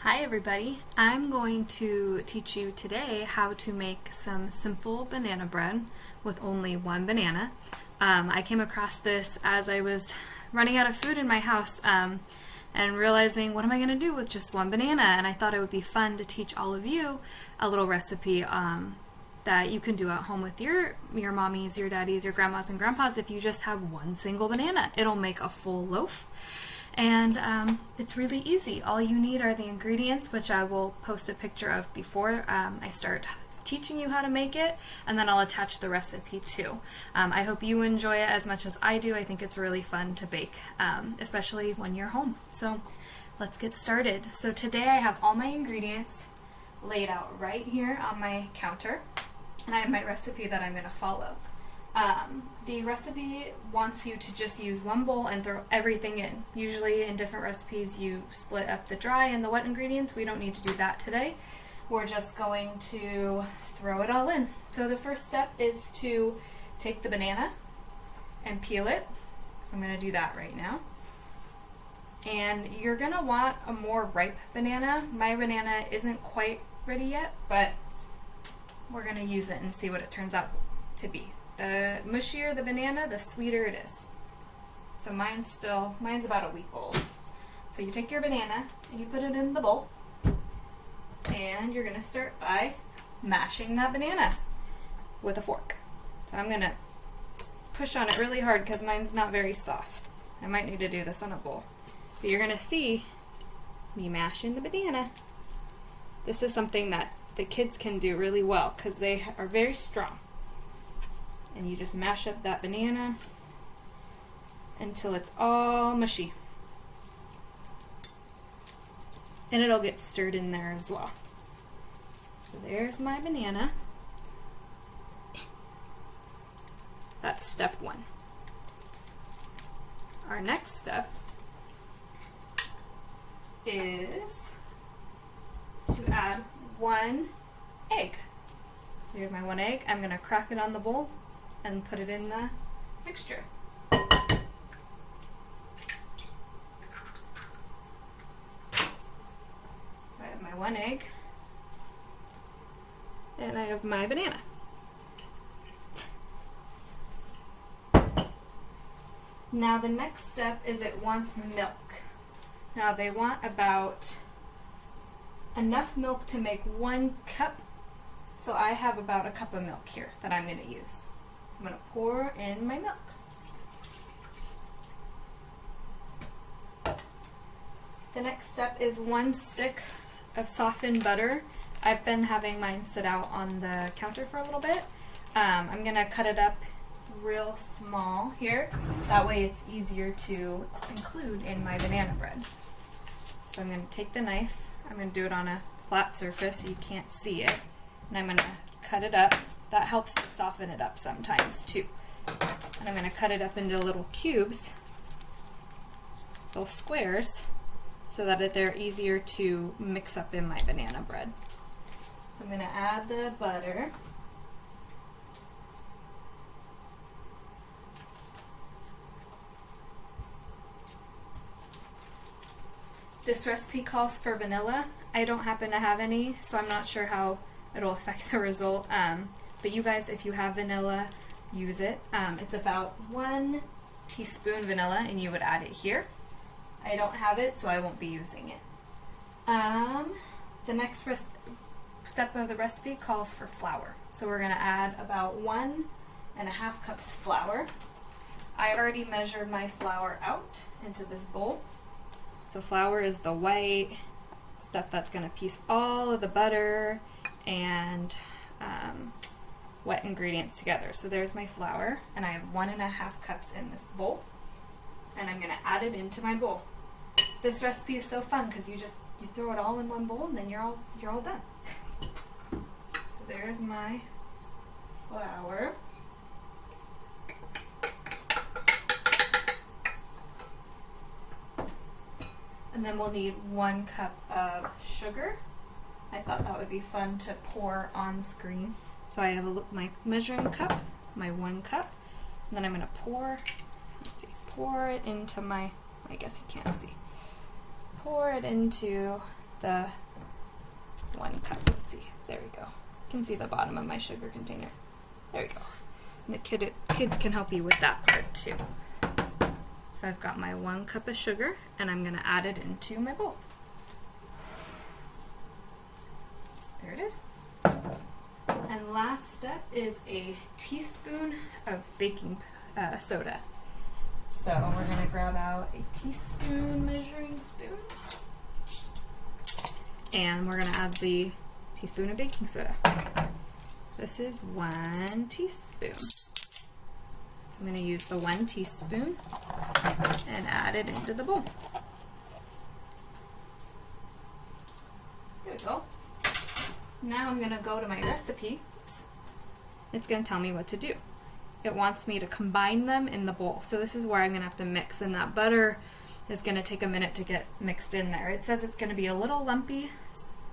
Hi everybody, I'm going to teach you today how to make some simple banana bread with only one banana. I came across this as I was running out of food in my house and realizing what am I going to do with just one banana, and I thought it would be fun to teach all of you a little recipe that you can do at home with your mommies, your daddies, your grandmas and grandpas if you just have one single banana. It'll make a full loaf. And it's really easy. All you need are the ingredients, which I will post a picture of before I start teaching you how to make it, and then I'll attach the recipe too. I hope you enjoy it as much as I do. I think it's really fun to bake, especially when you're home. So let's get started. So today I have all my ingredients laid out right here on my counter, and I have my recipe that I'm going to follow. The recipe wants you to just use one bowl and throw everything in. Usually in different recipes you split up the dry and the wet ingredients. We don't need to do that today. We're just going to throw it all in. So the first step is to take the banana and peel it. So I'm going to do that right now. And you're going to want a more ripe banana. My banana isn't quite ready yet, but we're going to use it and see what it turns out to be. The mushier the banana, the sweeter it is. So mine's about a week old. So you take your banana and you put it in the bowl, and you're going to start by mashing that banana with a fork. So I'm going to push on it really hard because mine's not very soft. I might need to do this on a bowl. But you're going to see me mashing the banana. This is something that the kids can do really well because they are very strong. And you just mash up that banana until it's all mushy. And it'll get stirred in there as well. So there's my banana. That's step one. Our next step is to add one egg. So here's my one egg. I'm going to crack it on the bowl and put it in the mixture. So I have my one egg, and I have my banana. Now the next step is it wants milk. Now they want about enough milk to make 1 cup, so I have about a cup of milk here that I'm going to use. So I'm going to pour in my milk. The next step is 1 stick of softened butter. I've been having mine sit out on the counter for a little bit. I'm going to cut it up real small here. That way it's easier to include in my banana bread. So I'm going to take the knife. I'm going to do it on a flat surface so you can't see it. And I'm going to cut it up. That helps to soften it up sometimes too. And I'm going to cut it up into little cubes, little squares, so that they're easier to mix up in my banana bread. So I'm going to add the butter. This recipe calls for vanilla. I don't happen to have any, so I'm not sure how it'll affect the result. But you guys, if you have vanilla, use it. It's about 1 teaspoon vanilla, and you would add it here. I don't have it, so I won't be using it. The next step of the recipe calls for flour. So we're going to add about 1.5 cups flour. I already measured my flour out into this bowl. So flour is the white stuff that's going to piece all of the butter and wet ingredients together. So there's my flour, and I have 1.5 cups in this bowl, and I'm going to add it into my bowl. This recipe is so fun because you throw it all in one bowl, and then you're all done. So there's my flour. And then we'll need 1 cup of sugar. I thought that would be fun to pour on the screen. So I have my measuring cup, my 1 cup, and then I'm going to pour it into my, I guess you can't see, pour it into the 1 cup. Let's see, there we go. You can see the bottom of my sugar container. There we go. And the kids can help you with that part too. So I've got my 1 cup of sugar, and I'm going to add it into my bowl. There it is. And last step is a teaspoon of baking soda. So we're going to grab out a teaspoon measuring spoon, and we're going to add the teaspoon of baking soda. This is 1 teaspoon. So I'm going to use the 1 teaspoon and add it into the bowl. There we go. Now I'm going to go to my recipe. It's going to tell me what to do. It wants me to combine them in the bowl. So this is where I'm going to have to mix, and that butter is going to take a minute to get mixed in there. It says it's going to be a little lumpy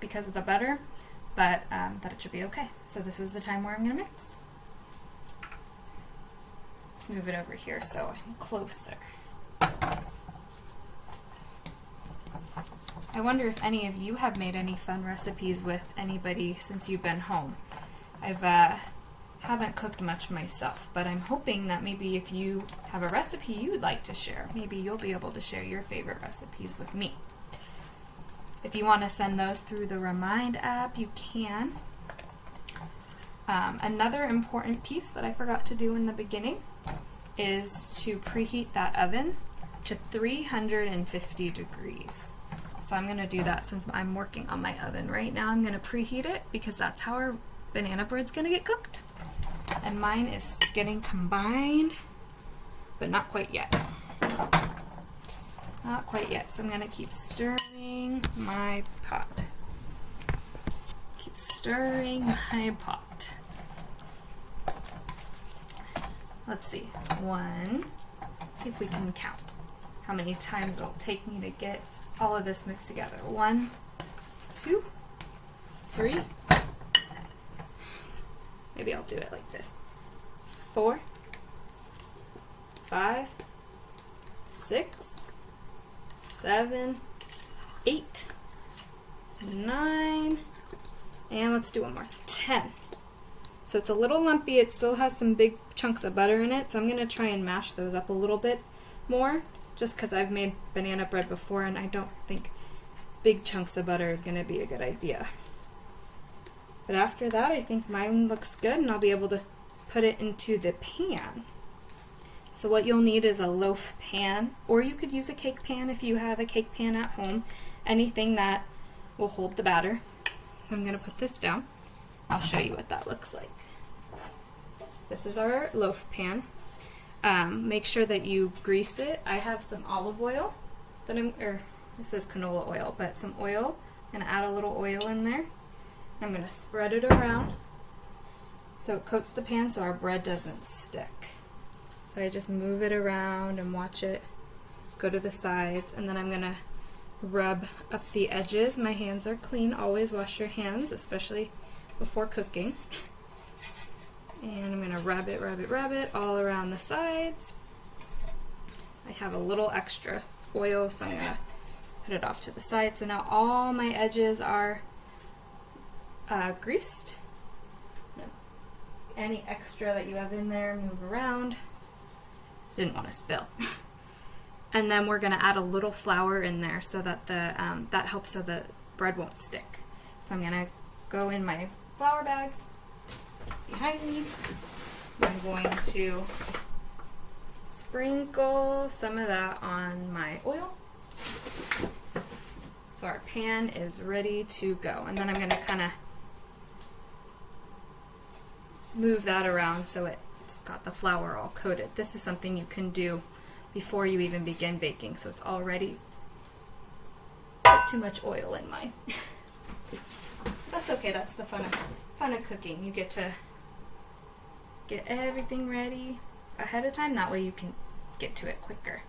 because of the butter, but that it should be okay. So this is the time where I'm going to mix. Let's move it over here so I'm closer. I wonder if any of you have made any fun recipes with anybody since you've been home. Haven't cooked much myself, but I'm hoping that maybe if you have a recipe you would like to share, maybe you'll be able to share your favorite recipes with me. If you want to send those through the Remind app, you can. Another important piece that I forgot to do in the beginning is to preheat that oven to 350 degrees. So I'm going to do that since I'm working on my oven right now. I'm going to preheat it because that's how our banana bread's going to get cooked. And mine is getting combined, but not quite yet. Not quite yet. So I'm going to keep stirring my pot. Keep stirring my pot. Let's see. 1. See if we can count how many times it'll take me to get all of this mixed together. 1, 2, 3. Maybe I'll do it like this. 4, 5, 6, 7, 8, 9, and let's do one more. 10. So it's a little lumpy. It still has some big chunks of butter in it, so I'm going to try and mash those up a little bit more, just because I've made banana bread before and I don't think big chunks of butter is going to be a good idea. But after that, I think mine looks good, and I'll be able to put it into the pan. So what you'll need is a loaf pan, or you could use a cake pan if you have a cake pan at home. Anything that will hold the batter. So I'm going to put this down. I'll show you what that looks like. This is our loaf pan. Make sure that you grease it. I have some olive oil that this says canola oil, but some oil. I'm going to add a little oil in there. I'm going to spread it around so it coats the pan so our bread doesn't stick. So I just move it around and watch it go to the sides, and then I'm going to rub up the edges. My hands are clean. Always wash your hands, especially before cooking. And I'm going to rub it all around the sides. I have a little extra oil, so I'm going to put it off to the side. So now all my edges are greased. Any extra that you have in there, move around. Didn't want to spill. And then we're going to add a little flour in there so that that helps so the bread won't stick. So I'm going to go in my flour bag behind me. I'm going to sprinkle some of that on my oil. So our pan is ready to go. And then I'm going to kind of move that around so it's got the flour all coated. This is something you can do before you even begin baking, so it's already put too much oil in mine. That's okay, that's the fun of cooking. You get to get everything ready ahead of time, that way you can get to it quicker.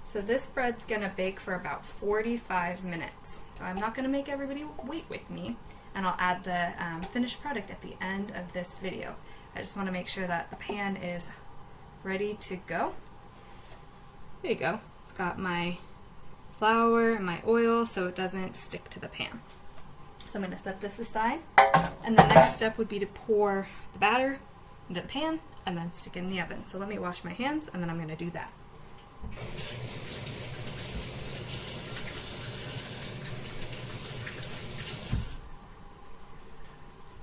So this bread's gonna bake for about 45 minutes. So I'm not gonna make everybody wait with me, and I'll add the finished product at the end of this video. I just want to make sure that the pan is ready to go. There you go. It's got my flour and my oil so it doesn't stick to the pan. So I'm going to set this aside, and the next step would be to pour the batter into the pan and then stick it in the oven. So let me wash my hands and then I'm going to do that.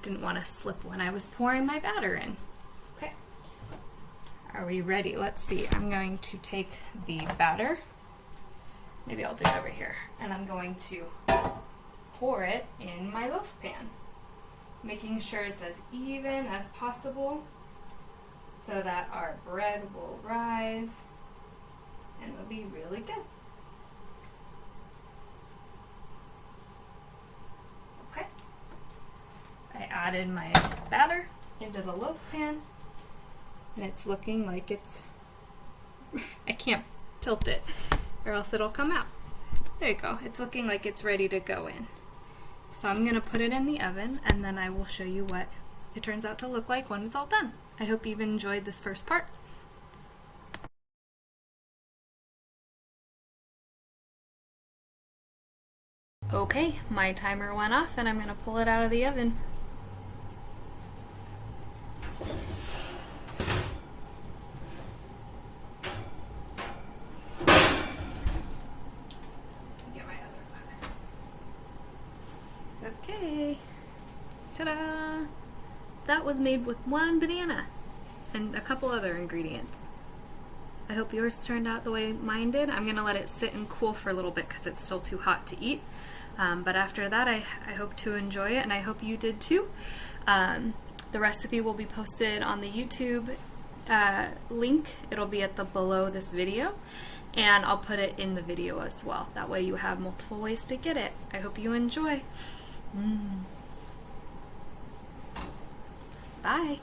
Didn't want to slip when I was pouring my batter in. Okay. Are we ready? Let's see. I'm going to take the batter. Maybe I'll do it over here. And I'm going to pour it in my loaf pan, making sure it's as even as possible so that our bread will rise and it'll be really good. Okay. I added my batter into the loaf pan and it's looking like it's I can't tilt it or else it'll come out. There you go. It's looking like it's ready to go in. So I'm going to put it in the oven and then I will show you what it turns out to look like when it's all done. I hope you've enjoyed this first part. Okay, my timer went off and I'm going to pull it out of the oven. Okay, ta-da! That was made with one banana and a couple other ingredients. I hope yours turned out the way mine did. I'm going to let it sit and cool for a little bit because it's still too hot to eat. But after that, I hope to enjoy it, and I hope you did too. The recipe will be posted on the YouTube link. It'll be at the below this video, and I'll put it in the video as well. That way you have multiple ways to get it. I hope you enjoy. Bye.